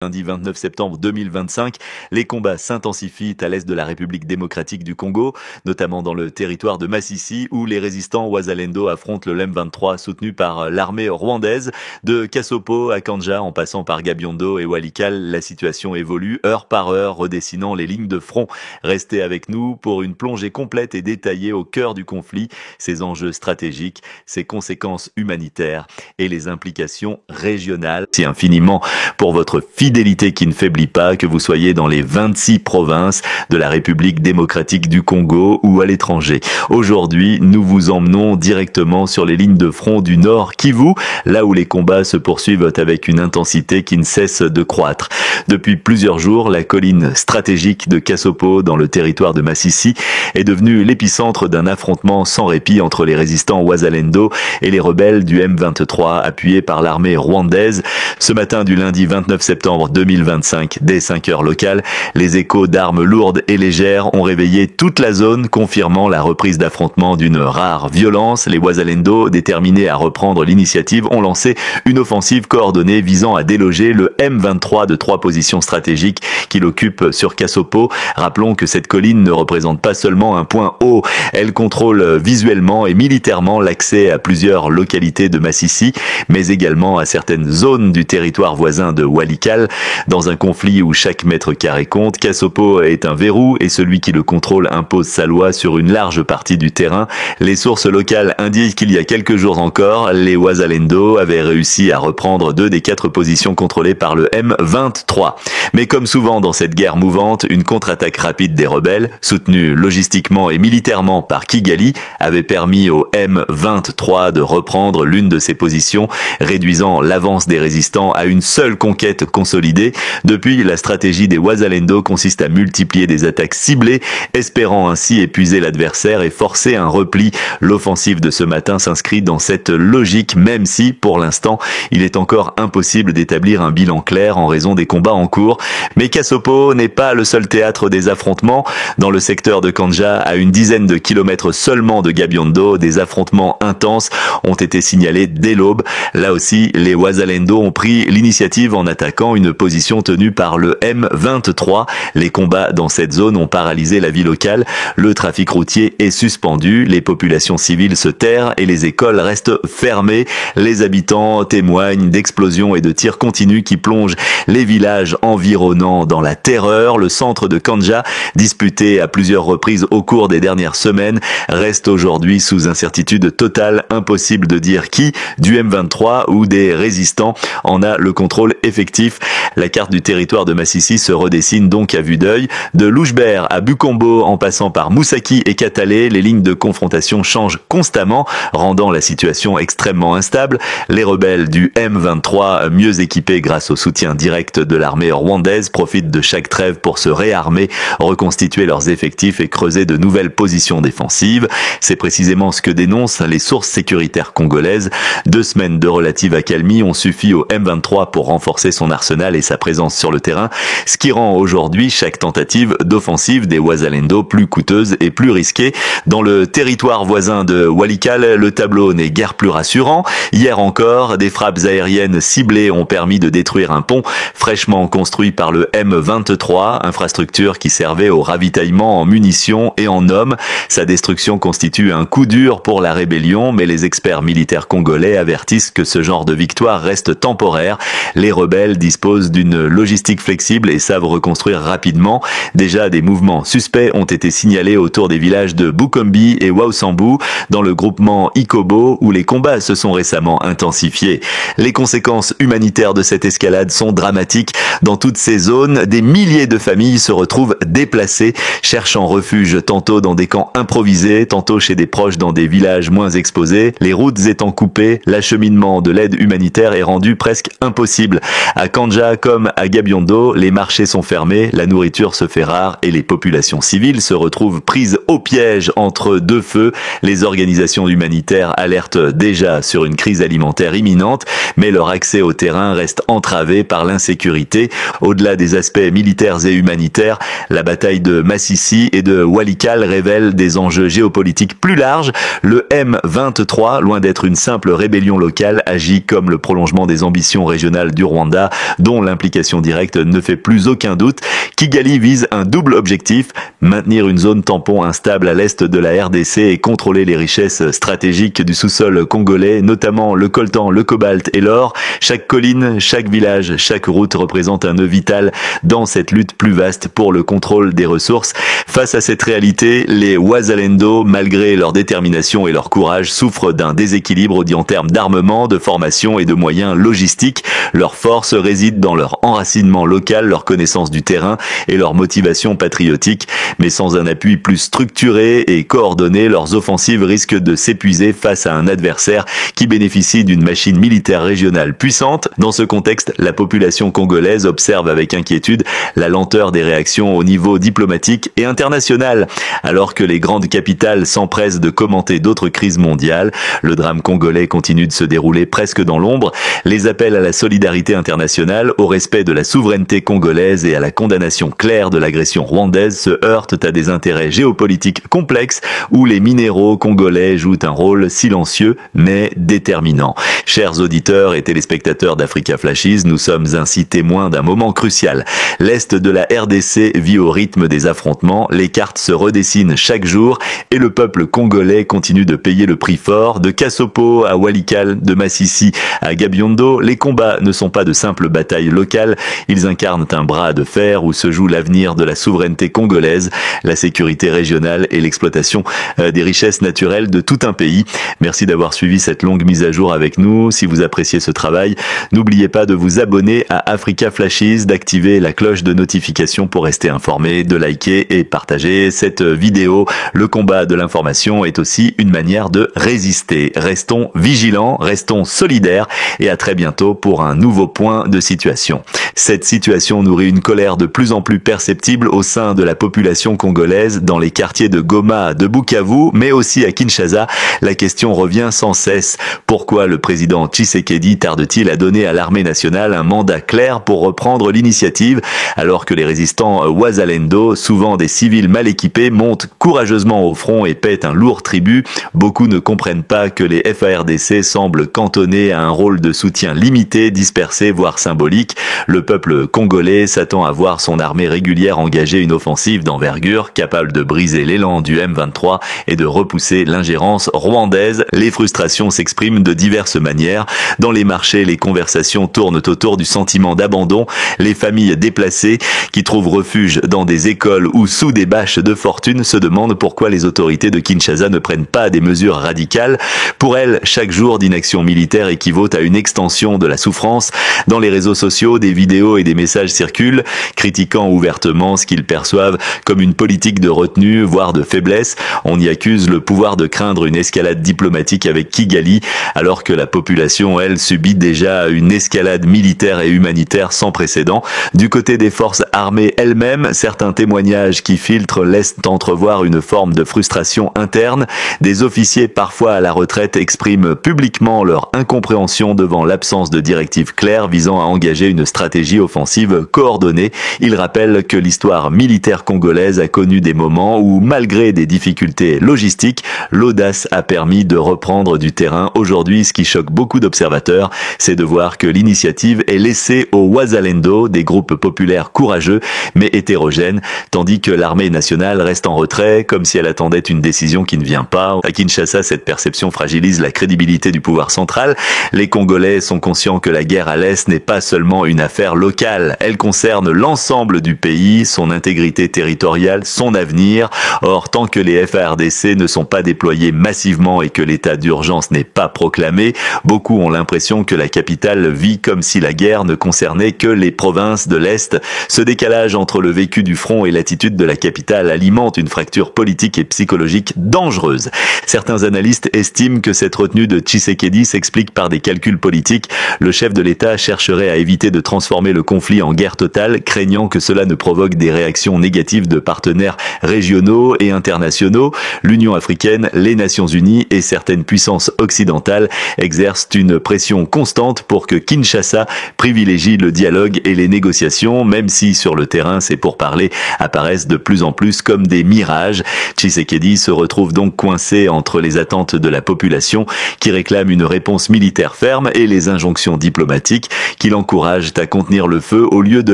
Lundi 29 septembre 2025, les combats s'intensifient à l'est de la République démocratique du Congo, notamment dans le territoire de Masisi, où les résistants Wazalendo affrontent le M23 soutenu par l'armée rwandaise. De Kassopo à Kanja, en passant par Gabiondo et Walikale, la situation évolue heure par heure, redessinant les lignes de front. Restez avec nous pour une plongée complète et détaillée au cœur du conflit, ses enjeux stratégiques, ses conséquences humanitaires et les implications régionales. Merci infiniment pour votre fidélité qui ne faiblit pas, que vous soyez dans les 26 provinces de la République démocratique du Congo ou à l'étranger. Aujourd'hui, nous vous emmenons directement sur les lignes de front du Nord Kivu, là où les combats se poursuivent avec une intensité qui ne cesse de croître. Depuis plusieurs jours, la colline stratégique de Kassopo, dans le territoire de Masisi, est devenue l'épicentre d'un affrontement sans répit entre les résistants Wazalendo et les rebelles du M23, appuyés par l'armée rwandaise. Ce matin du lundi 29 septembre 2025, dès 5 heures locales, les échos d'armes lourdes et légères ont réveillé toute la zone, confirmant la reprise d'affrontements d'une rare violence. Les Wazalendo, déterminés à reprendre l'initiative, ont lancé une offensive coordonnée visant à déloger le M23 de 3 positions stratégiques qu'il occupe sur Kassopo. Rappelons que cette colline ne représente pas seulement un point haut, elle contrôle visuellement et militairement l'accès à plusieurs localités de Masisi, mais également à certaines zones du territoire voisin de Walikale. Dans un conflit où chaque mètre carré compte, Kassopo est un verrou et celui qui le contrôle impose sa loi sur une large partie du terrain. Les sources locales indiquent qu'il y a quelques jours encore, les Wazalendo avaient réussi à reprendre 2 des 4 positions contrôlées par le M23. Mais comme souvent dans cette guerre mouvante, une contre-attaque rapide des rebelles, soutenue logistiquement et militairement par Kigali, avait permis au M23 de reprendre l'une de ses positions, réduisant l'avance des résistants à une seule conquête consolidée. Depuis, la stratégie des Wazalendo consiste à multiplier des attaques ciblées, espérant ainsi épuiser l'adversaire et forcer un repli. L'offensive de ce matin s'inscrit dans cette logique, même si, pour l'instant, il est encore impossible d'établir un bilan clair en raison des combats en cours. Mais Kassopo n'est pas le seul théâtre des affrontements. Dans le secteur de Kanja, à une dizaine de kilomètres seulement de Gabiondo, des affrontements intenses ont été signalés dès l'aube. Là aussi, les Wazalendo ont pris l'initiative en attaquant une position tenue par le M23. Les combats dans cette zone ont paralysé la vie locale. Le trafic routier est suspendu, les populations civiles se terrent et les écoles restent fermées. Les habitants témoignent d'explosions et de tirs continus qui plongent les villages environnants dans la terreur. Le centre de Kanja, disputé à plusieurs reprises au cours des dernières semaines, reste aujourd'hui sous incertitude totale. Impossible de dire qui, du M23 ou des résistants, en a le contrôle effectif. La carte du territoire de Masisi se redessine donc à vue d'œil. De Louchbert à Bukombo, en passant par Moussaki et Katale, les lignes de confrontation changent constamment, rendant la situation extrêmement instable. Les rebelles du M23, mieux équipés grâce au soutien direct de l'armée rwandaise, profitent de chaque trêve pour se réarmer, reconstituer leurs effectifs et creuser de nouvelles positions défensives. C'est précisément ce que dénoncent les sources sécuritaires congolaises. 2 semaines de relative accalmie ont suffi au M23 pour renforcer son arsenal et sa présence sur le terrain, ce qui rend aujourd'hui chaque tentative d'offensive des Wazalendo plus coûteuse et plus risquée. Dans le territoire voisin de Walikale, le tableau n'est guère plus rassurant. Hier encore, des frappes aériennes ciblées ont permis de détruire un pont fraîchement construit par le M23, infrastructure qui servait au ravitaillement en munitions et en hommes. Sa destruction constitue un coup dur pour la rébellion, mais les experts militaires congolais avertissent que ce genre de victoire reste temporaire. Les rebelles disposent d'une logistique flexible et savent reconstruire rapidement. Déjà, des mouvements suspects ont été signalés autour des villages de Bukombi et Waosambu, dans le groupement Ikobo, où les combats se sont récemment intensifiés. Les conséquences humanitaires de cette escalade sont dramatiques. Dans toutes ces zones, des milliers de familles se retrouvent déplacées, cherchant refuge tantôt dans des camps improvisés, tantôt chez des proches dans des villages moins exposés. Les routes étant coupées, l'acheminement de l'aide humanitaire est rendu presque impossible. À Kanja comme à Gabiondo, les marchés sont fermés, la nourriture se fait rare et les populations civiles se retrouvent prises au piège entre 2 feux. Les organisations humanitaires alertent déjà sur une crise alimentaire imminente, mais leur accès au terrain reste entravé par l'insécurité. Au-delà des aspects militaires et humanitaires, la bataille de Massissi et de Walikale révèle des enjeux géopolitiques plus larges. Le M23, loin d'être une simple rébellion locale, agit comme le prolongement des ambitions régionales du Rwanda, dont l'implication directe ne fait plus aucun doute. Kigali vise un double objectif, maintenir une zone tampon instable à l'est de la RDC et contrôler les richesses stratégiques du sous-sol congolais, notamment le coltan, le cobalt et l'or. Chaque colline, chaque village, chaque route représente un nœud vital dans cette lutte plus vaste pour le contrôle des ressources. Face à cette réalité, les Wazalendo, malgré leur détermination et leur courage, souffrent d'un déséquilibre en termes d'armement, de formation et de moyens logistiques. Leur force réside dans leur enracinement local, leur connaissance du terrain et leur motivation patriotique. Mais sans un appui plus structuré et coordonné, leurs offensives risquent de s'épuiser face à un adversaire qui bénéficie d'une machine militaire régionale puissante. Dans ce contexte, la population congolaise observe avec inquiétude la lenteur des réactions au niveau diplomatique et international. Alors que les grandes capitales s'empressent de commenter d'autres crises mondiales, le drame congolais continue de se dérouler presque dans l'ombre. Les appels à la solidarité internationale, au respect de la souveraineté congolaise et à la condamnation claire de l'agression rwandaise se heurtent à des intérêts géopolitiques complexes où les minéraux congolais jouent un rôle silencieux mais déterminant. Chers auditeurs et téléspectateurs d'Africa Flashes, nous sommes ainsi témoins d'un moment crucial. L'Est de la RDC vit au rythme des affrontements, les cartes se redessinent chaque jour et le peuple congolais continue de payer le prix fort. De Kassopo à Walikale, de Massissi à Gabiondo, les combats ne sont pas de simples batailles locales, ils incarnent un bras de fer où se joue l'avenir de la souveraineté congolaise, la sécurité régionale et l'exploitation des richesses naturelles de tout un pays. Merci d'avoir suivi cette longue mise à jour avec nous. Si vous appréciez ce travail, n'oubliez pas de vous abonner à Africa Flashes, d'activer la cloche de notification pour rester informé, de liker et partager cette vidéo. Le combat de l'information est aussi une manière de résister. Restons vigilants, restons solidaires et à très bientôt pour un nouveau point de situation. Cette situation nourrit une colère de plus en plus perceptible au sein de la population congolaise, dans les quartiers de Goma, de Bukavu, mais aussi à Kinshasa. La question revient sans cesse. Pourquoi le président Tshisekedi tarde-t-il à donner à l'armée nationale un mandat clair pour reprendre l'initiative, alors que les résistants Wazalendo, souvent des civils mal équipés, montent courageusement au front et paient un lourd tribut? Beaucoup ne comprennent pas que les FARDC semblent cantonnés à un rôle de soutien limité, dispersé, voire symbolique. Le peuple congolais s'attend à voir son armée régulière engager une offensive d'envergure, capable de briser l'élan du M23 et de repousser l'ingérence rwandaise. Les frustrations s'expriment de diverses manières. Dans les marchés, les conversations tournent autour du sentiment d'abandon. Les familles déplacées qui trouvent refuge dans des écoles ou sous des bâches de fortune se demandent pourquoi les autorités de Kinshasa ne prennent pas des mesures radicales. Pour elles, chaque jour d'inaction militaire équivaut à une extension de la souffrance. Dans les réseaux sociaux, des vidéos et des messages circulent, critiquant ouvertement ce qu'ils perçoivent comme une politique de retenue, voire de faiblesse. On y accuse le pouvoir de craindre une escalade diplomatique avec Kigali, alors que la population, elle, subit déjà une escalade militaire et humanitaire sans précédent. Du côté des forces armées elles-mêmes, certains témoignages qui filtrent laissent entrevoir une forme de frustration interne. Des officiers, parfois à la retraite, expriment publiquement leur incompréhension devant l'absence de directives claires visant à engager une stratégie offensive coordonnée. Ils rappellent que l'histoire militaire congolaise a connu des moments où, malgré des difficultés logistiques, l'audace a permis de reprendre du terrain. Aujourd'hui, ce qui choque beaucoup d'observateurs, c'est de voir que l'initiative est laissée aux Wazalendo, des groupes populaires courageux mais hétérogènes, tandis que l'armée nationale reste en retrait, comme si elle attendait une décision qui ne vient pas. À Kinshasa, cette perception fragilise la crédibilité du pouvoir central. Les Congolais sont conscients que la guerre à l'Est n'est pas seulement une affaire locale, elle concerne l'ensemble du pays, son intégrité territoriale, son avenir. Or, tant que les FARDC ne sont pas déployés massivement et que l'état d'urgence n'est pas proclamé, beaucoup ont l'impression que la capitale vit comme si la guerre ne concernait que les provinces de l'Est. Ce décalage entre le vécu du front et l'attitude de la capitale alimente une fracture politique et psychologique dangereuse. Certains analystes estiment que cette retenue de Tshisekedi s'explique par des calculs politiques. Le chef de l'État chercherait à éviter de transformer le conflit en guerre totale, craignant que cela ne provoque des réactions négatives de partenaires régionaux et internationaux. L'Union africaine, les Nations unies et certaines puissances occidentales exercent une pression constante pour que Kinshasa privilégie le dialogue et les négociations, même si sur le terrain ces pourparlers apparaissent de plus en plus comme des mirages. Tshisekedi se retrouve donc coincé entre les attentes de la population qui réclame une réponse militaire ferme et les injonctions diplomatiques qui l'encouragent à contenir le feu au lieu de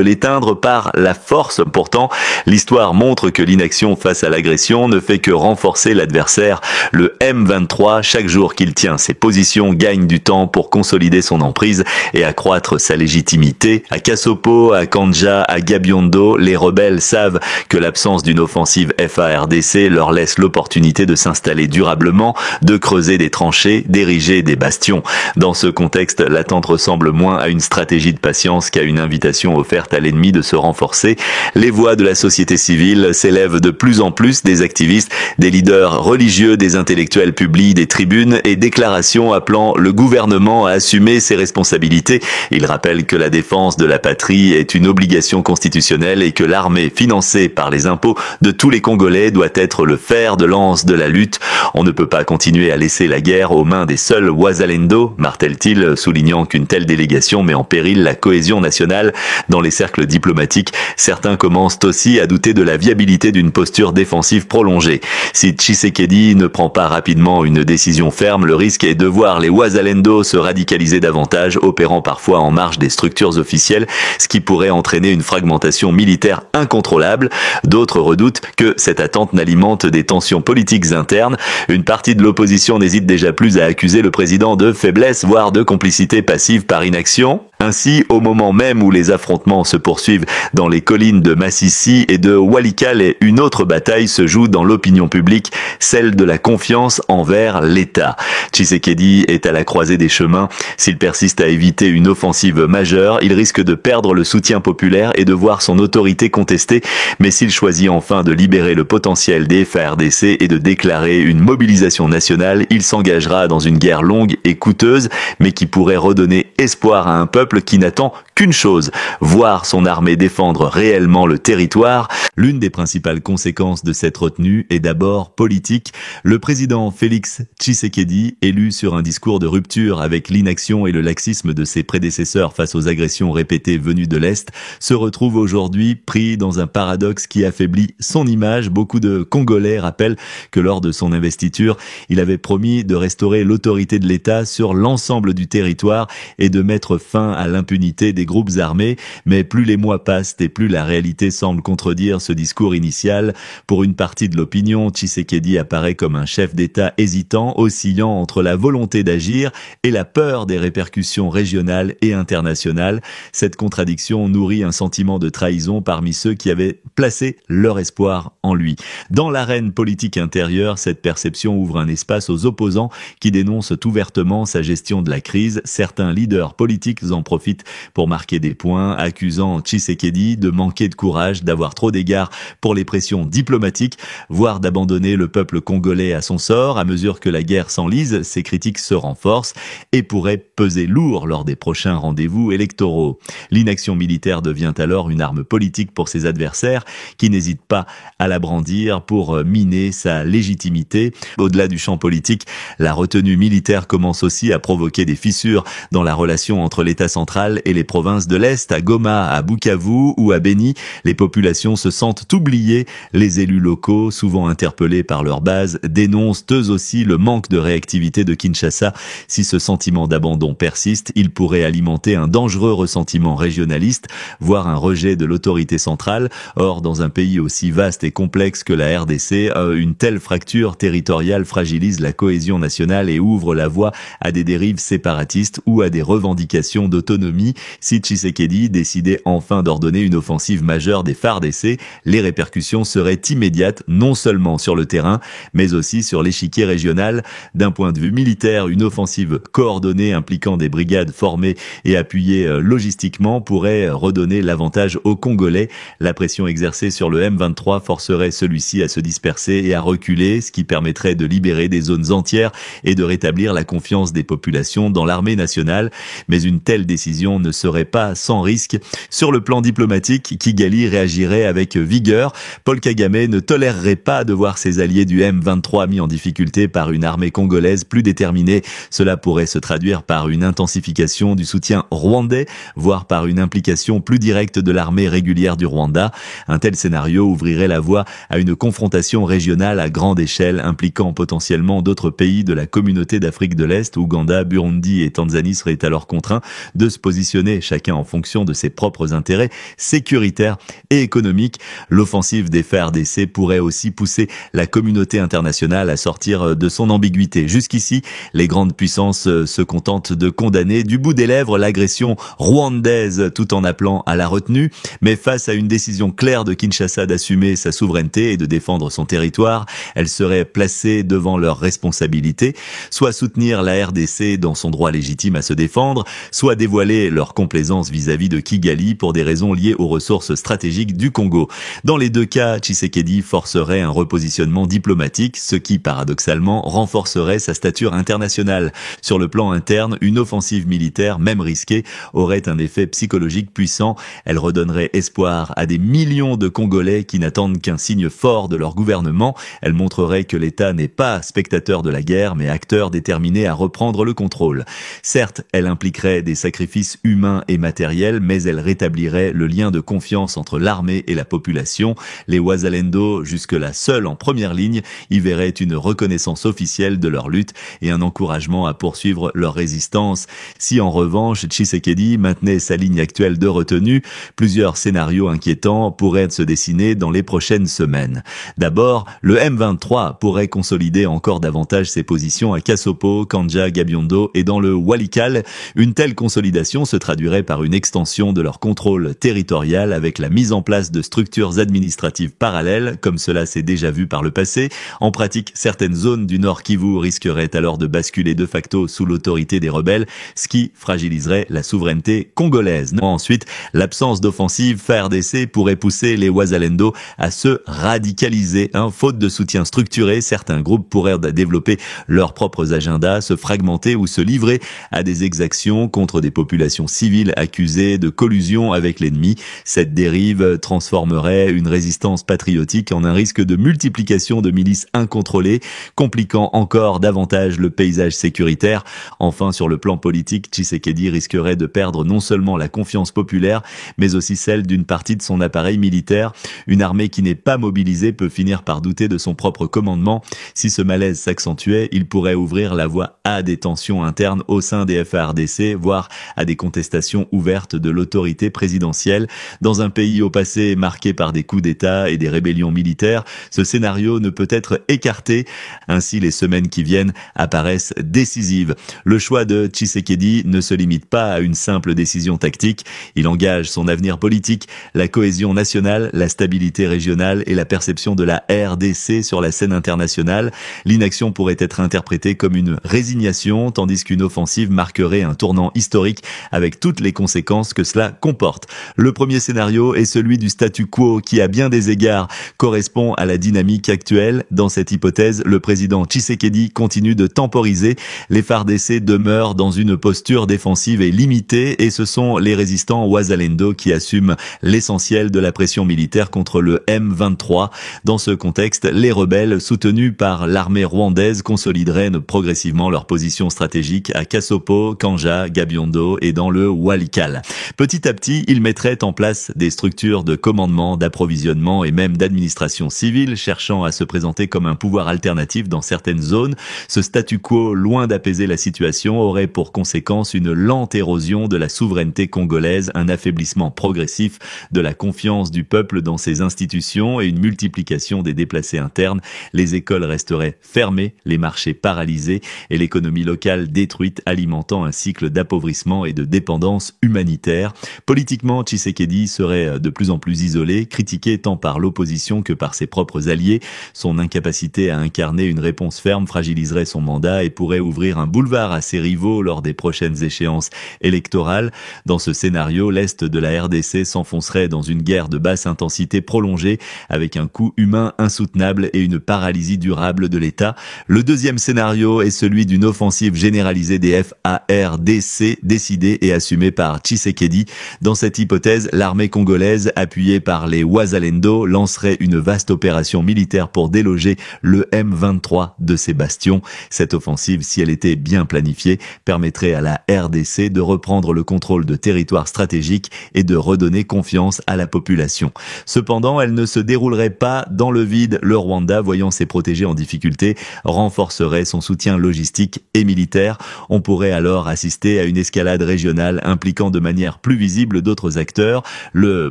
l'éteindre par la force. Pourtant, l'histoire montre que l'inaction face à l'agression ne fait que renforcer l'adversaire. Le M23, chaque jour qu'il tient ses positions, gagne du temps pour consolider son emprise et accroître sa légitimité. À Kassopo, à Kandja, à Gabiondo, les rebelles savent que l'absence d'une offensive FARDC leur laisse l'opportunité de s'installer durablement, de creuser des tranchées, d'ériger des bastions. Dans ce contexte, l'attente ressemble moins à une stratégie de patience qu'à une invitation offerte à l'ennemi de se renforcer. Les voix de la société civile s'élèvent de plus en plus, des activistes, des leaders religieux, des intellectuels publient des tribunes et déclarations appelant le gouvernement à assumer ses responsabilités. Ils rappellent que la défense de la patrie est une obligation constitutionnelle et que l'armée financée par les impôts de tous les Congolais doit être le fer de lance de la lutte. On ne peut pas continuer à laisser la guerre aux mains des seuls Wazalendo, martèle-t-il, soulignant qu'une telle délégation met en péril la cohésion nationale. Dans les cercles diplomatiques, certains commencent aussi à douter de la viabilité d'une posture défensive prolongée. Si Tshisekedi ne prend pas rapidement une décision ferme, le risque est de voir les Wazalendo se radicaliser davantage, opérant parfois en marge des structures officielles, ce qui pourrait entraîner une fragmentation militaire incontrôlable. D'autres redoutent que cette attente n'alimente des tensions politiques internes. Une partie de l'opposition n'hésite déjà plus à accuser le président de faiblesse, voire de complicité passive par inaction. Ainsi, au moment même où les affrontements se poursuivent dans les collines de Massissi et de Walikale, une autre bataille se joue dans l'opinion publique, celle de la confiance envers l'État. Tshisekedi est à la croisée des chemins. S'il persiste à éviter une offensive majeure, il risque de perdre le soutien populaire et de voir son autorité contestée. Mais s'il choisit enfin de libérer le potentiel des FARDC et de déclarer une mobilisation nationale, il s'engagera dans une guerre longue et coûteuse, mais qui pourrait redonner espoir à un peuple qui n'attend qu'une chose, voir son armée défendre réellement le territoire. L'une des principales conséquences de cette retenue est d'abord politique. Le président Félix Tshisekedi, élu sur un discours de rupture avec l'inaction et le laxisme de ses prédécesseurs face aux agressions répétées venues de l'Est, se retrouve aujourd'hui pris dans un paradoxe qui affaiblit son image. Beaucoup de Congolais rappellent que lors de son investiture, il avait promis de restaurer l'autorité de l'État sur l'ensemble du territoire et de mettre fin à l'impunité des groupes armés, mais plus les mois passent et plus la réalité semble contredire ce discours initial. Pour une partie de l'opinion, Tshisekedi apparaît comme un chef d'État hésitant, oscillant entre la volonté d'agir et la peur des répercussions régionales et internationales. Cette contradiction nourrit un sentiment de trahison parmi ceux qui avaient placé leur espoir en lui. Dans l'arène politique intérieure, cette perception ouvre un espace aux opposants qui dénoncent ouvertement sa gestion de la crise. Certains leaders politiques en profitent pour marquer des points, accusant Tshisekedi de manquer de courage, d'avoir trop d'égards pour les pressions diplomatiques, voire d'abandonner le peuple congolais à son sort. À mesure que la guerre s'enlise, ces critiques se renforcent et pourraient peser lourd lors des prochains rendez-vous électoraux. L'inaction militaire devient alors une arme politique pour ses adversaires qui n'hésitent pas à la brandir pour miner sa légitimité. Au-delà du champ politique, la retenue militaire commence aussi à provoquer des fissures dans la relation entre l'État central et les provinces de l'Est. À Goma, à Bukavu ou à Beni, les populations se sentent oubliées. Les élus locaux, souvent interpellés par leur base, dénoncent eux aussi le manque de réactivité de Kinshasa. Si ce sentiment d'abandon persiste, il pourrait alimenter un dangereux ressentiment régionaliste, voire un rejet de l'autorité centrale. Or, dans un pays aussi vaste et complexe que la RDC, une telle fracture territoriale fragilise la cohésion nationale et ouvre la voie à des dérives séparatistes ou à des revendications d'autonomie. Si Tshisekedi décidait enfin d'ordonner une offensive majeure des FARDC, les répercussions seraient immédiates, non seulement sur le terrain, mais aussi sur l'échiquier régional. D'un point de vue militaire, une offensive coordonnée impliquant des brigades formées et appuyées logistiquement pourrait redonner l'avantage aux Congolais. La pression exercée sur le M23 forcerait celui-ci à se disperser et à reculer, ce qui permettrait de libérer des zones entières et de rétablir la confiance des populations dans l'armée nationale. Mais une telle décision décision ne serait pas sans risque. Sur le plan diplomatique, Kigali réagirait avec vigueur. Paul Kagame ne tolérerait pas de voir ses alliés du M23 mis en difficulté par une armée congolaise plus déterminée. Cela pourrait se traduire par une intensification du soutien rwandais, voire par une implication plus directe de l'armée régulière du Rwanda. Un tel scénario ouvrirait la voie à une confrontation régionale à grande échelle impliquant potentiellement d'autres pays de la communauté d'Afrique de l'Est. Ouganda, Burundi et Tanzanie seraient alors contraints de se positionner chacun en fonction de ses propres intérêts sécuritaires et économiques. L'offensive des FARDC pourrait aussi pousser la communauté internationale à sortir de son ambiguïté. Jusqu'ici, les grandes puissances se contentent de condamner du bout des lèvres l'agression rwandaise tout en appelant à la retenue. Mais face à une décision claire de Kinshasa d'assumer sa souveraineté et de défendre son territoire, elle serait placée devant leurs responsabilités, soit soutenir la RDC dans son droit légitime à se défendre, soit dévoiler leur complaisance vis-à-vis de Kigali pour des raisons liées aux ressources stratégiques du Congo. Dans les deux cas, Tshisekedi forcerait un repositionnement diplomatique, ce qui, paradoxalement, renforcerait sa stature internationale. Sur le plan interne, une offensive militaire, même risquée, aurait un effet psychologique puissant. Elle redonnerait espoir à des millions de Congolais qui n'attendent qu'un signe fort de leur gouvernement. Elle montrerait que l'État n'est pas spectateur de la guerre, mais acteur déterminé à reprendre le contrôle. Certes, elle impliquerait des sacrifices humains et matériels, mais elle rétablirait le lien de confiance entre l'armée et la population. Les Wazalendo, jusque-là seuls en première ligne, y verraient une reconnaissance officielle de leur lutte et un encouragement à poursuivre leur résistance. Si en revanche Tshisekedi maintenait sa ligne actuelle de retenue, plusieurs scénarios inquiétants pourraient se dessiner dans les prochaines semaines. D'abord, le M23 pourrait consolider encore davantage ses positions à Kassopo, Kanja, Gabiondo et dans le Walikale. Une telle consolidation se traduirait par une extension de leur contrôle territorial avec la mise en place de structures administratives parallèles, comme cela s'est déjà vu par le passé. En pratique, certaines zones du Nord Kivu risqueraient alors de basculer de facto sous l'autorité des rebelles, ce qui fragiliserait la souveraineté congolaise. Ensuite, l'absence d'offensive FARDC pourrait pousser les Wazalendo à se radicaliser. Faute de soutien structuré, certains groupes pourraient développer leurs propres agendas, se fragmenter ou se livrer à des exactions contre des populations civiles accusées de collusion avec l'ennemi. Cette dérive transformerait une résistance patriotique en un risque de multiplication de milices incontrôlées, compliquant encore davantage le paysage sécuritaire. Enfin, sur le plan politique, Tshisekedi risquerait de perdre non seulement la confiance populaire, mais aussi celle d'une partie de son appareil militaire. Une armée qui n'est pas mobilisée peut finir par douter de son propre commandement. Si ce malaise s'accentuait, il pourrait ouvrir la voie à des tensions internes au sein des FARDC, voire à des contestations ouvertes de l'autorité présidentielle. Dans un pays au passé marqué par des coups d'État et des rébellions militaires, ce scénario ne peut être écarté. Ainsi, les semaines qui viennent apparaissent décisives. Le choix de Tshisekedi ne se limite pas à une simple décision tactique. Il engage son avenir politique, la cohésion nationale, la stabilité régionale et la perception de la RDC sur la scène internationale. L'inaction pourrait être interprétée comme une résignation, tandis qu'une offensive marquerait un tournant historique avec toutes les conséquences que cela comporte. Le premier scénario est celui du statu quo qui, à bien des égards, correspond à la dynamique actuelle. Dans cette hypothèse, le président Tshisekedi continue de temporiser. Les FARDC demeurent dans une posture défensive et limitée et ce sont les résistants Wazalendo qui assument l'essentiel de la pression militaire contre le M23. Dans ce contexte, les rebelles soutenus par l'armée rwandaise consolideraient progressivement leur position stratégique à Kassopo, Kanja, Gabiondo et dans le Walikale. Petit à petit, ils mettraient en place des structures de commandement, d'approvisionnement et même d'administration civile, cherchant à se présenter comme un pouvoir alternatif dans certaines zones. Ce statu quo, loin d'apaiser la situation, aurait pour conséquence une lente érosion de la souveraineté congolaise, un affaiblissement progressif de la confiance du peuple dans ses institutions et une multiplication des déplacés internes. Les écoles resteraient fermées, les marchés paralysés et l'économie locale détruite, alimentant un cycle d'appauvrissement et de dépendance humanitaire. Politiquement, Tshisekedi serait de plus en plus isolé, critiqué tant par l'opposition que par ses propres alliés. Son incapacité à incarner une réponse ferme fragiliserait son mandat et pourrait ouvrir un boulevard à ses rivaux lors des prochaines échéances électorales. Dans ce scénario, l'Est de la RDC s'enfoncerait dans une guerre de basse intensité prolongée avec un coût humain insoutenable et une paralysie durable de l'État. Le deuxième scénario est celui d'une offensive généralisée des FARDC, décidée décidée et assumée par Tshisekedi. Dans cette hypothèse, l'armée congolaise, appuyée par les Wazalendo, lancerait une vaste opération militaire pour déloger le M23 de ses bastions. Cette offensive, si elle était bien planifiée, permettrait à la RDC de reprendre le contrôle de territoires stratégiques et de redonner confiance à la population. Cependant, elle ne se déroulerait pas dans le vide. Le Rwanda, voyant ses protégés en difficulté, renforcerait son soutien logistique et militaire. On pourrait alors assister à une escalade régionale impliquant de manière plus visible d'autres acteurs. Le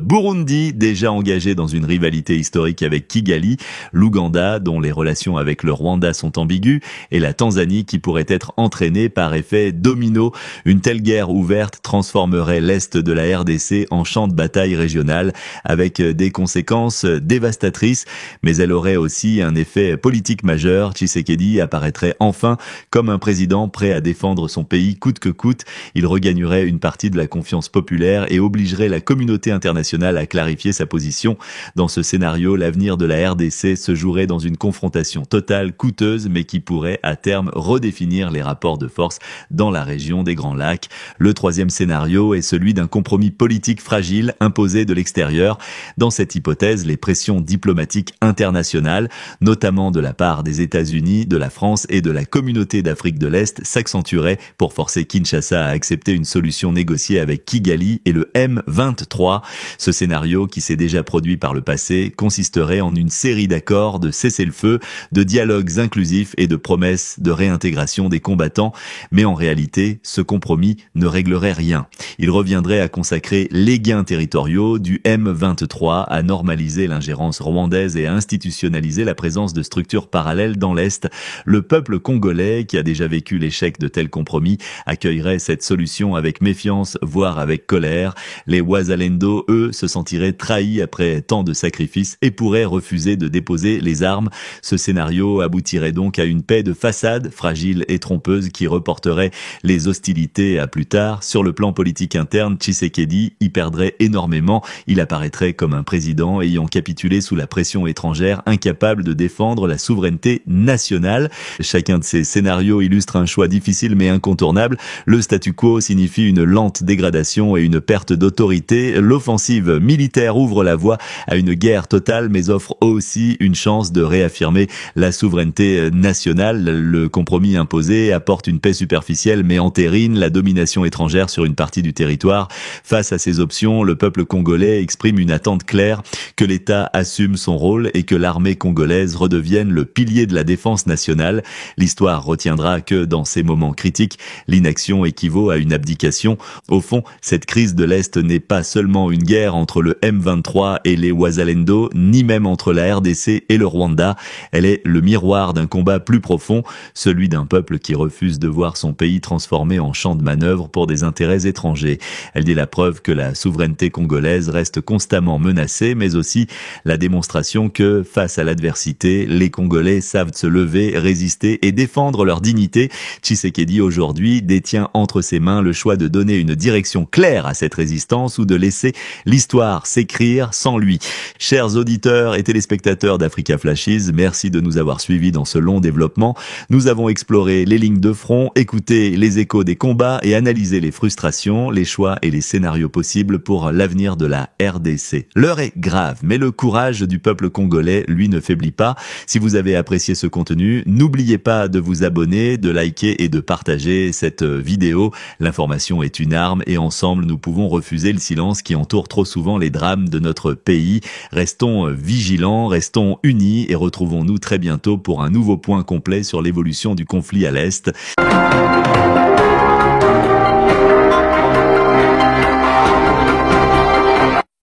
Burundi, déjà engagé dans une rivalité historique avec Kigali, l'Ouganda, dont les relations avec le Rwanda sont ambiguës, et la Tanzanie qui pourrait être entraînée par effet domino. Une telle guerre ouverte transformerait l'Est de la RDC en champ de bataille régional avec des conséquences dévastatrices, mais elle aurait aussi un effet politique majeur. Tshisekedi apparaîtrait enfin comme un président prêt à défendre son pays coûte que coûte. Il regagnerait une partie de la confiance populaire et obligerait la communauté internationale à clarifier sa position. Dans ce scénario, l'avenir de la RDC se jouerait dans une confrontation totale, coûteuse, mais qui pourrait à terme redéfinir les rapports de force dans la région des Grands Lacs. Le troisième scénario est celui d'un compromis politique fragile imposé de l'extérieur. Dans cette hypothèse, les pressions diplomatiques internationales, notamment de la part des États-Unis, de la France et de la communauté d'Afrique de l'Est, s'accentueraient pour forcer Kinshasa à accepter une solution négociée avec Kigali et le M23. Ce scénario, qui s'est déjà produit par le passé, consisterait en une série d'accords de cessez-le-feu, de dialogues inclusifs et de promesses de réintégration des combattants. Mais en réalité, ce compromis ne réglerait rien. Il reviendrait à consacrer les gains territoriaux du M23, à normaliser l'ingérence rwandaise et à institutionnaliser la présence de structures parallèles dans l'Est. Le peuple congolais, qui a déjà vécu l'échec de tels compromis, accueillerait cette solution avec méfiance, voire avec colère. Les Wazalendo, eux, se sentiraient trahis après tant de sacrifices et pourraient refuser de déposer les armes. Ce scénario aboutirait donc à une paix de façade, fragile et trompeuse, qui reporterait les hostilités à plus tard. Sur le plan politique interne, Tshisekedi y perdrait énormément. Il apparaîtrait comme un président ayant capitulé sous la pression étrangère, incapable de défendre la souveraineté nationale. Chacun de ces scénarios illustre un choix difficile mais incontournable. Le statu quo signifie une lente dégradation et une perte d'autorité. L'offensive militaire ouvre la voie à une guerre totale mais offre aussi une chance de réaffirmer la souveraineté nationale. Le compromis imposé apporte une paix superficielle mais entérine la domination étrangère sur une partie du territoire. Face à ces options, le peuple congolais exprime une attente claire, que l'État assume son rôle et que l'armée congolaise redevienne le pilier de la défense nationale. L'histoire retiendra que dans ces moments critiques, l'inaction équivaut à une abdication. Au fond, cette crise de l'Est n'est pas seulement une guerre entre le M23 et les Wazalendo, ni même entre la RDC et le Rwanda. Elle est le miroir d'un combat plus profond, celui d'un peuple qui refuse de voir son pays transformé en champ de manœuvre pour des intérêts étrangers. Elle dit la preuve que la souveraineté congolaise reste constamment menacée, mais aussi la démonstration que, face à l'adversité, les Congolais savent se lever, résister et défendre leur dignité. Tshisekedi, aujourd'hui, détient entre ses mains le choix de donner une direction claire à cette résistance ou de laisser l'histoire s'écrire sans lui. Chers auditeurs et téléspectateurs d'Africa Flashes, merci de nous avoir suivis dans ce long développement. Nous avons exploré les lignes de front, écouté les échos des combats et analysé les frustrations, les choix et les scénarios possibles pour l'avenir de la RDC. L'heure est grave, mais le courage du peuple congolais, lui, ne faiblit pas. Si vous avez apprécié ce contenu, n'oubliez pas de vous abonner, de liker et de partager cette vidéo. L'information est une arme et ensemble, nous pouvons refuser le silence qui entoure trop souvent les drames de notre pays. Restons vigilants, restons unis et retrouvons-nous très bientôt pour un nouveau point complet sur l'évolution du conflit à l'Est.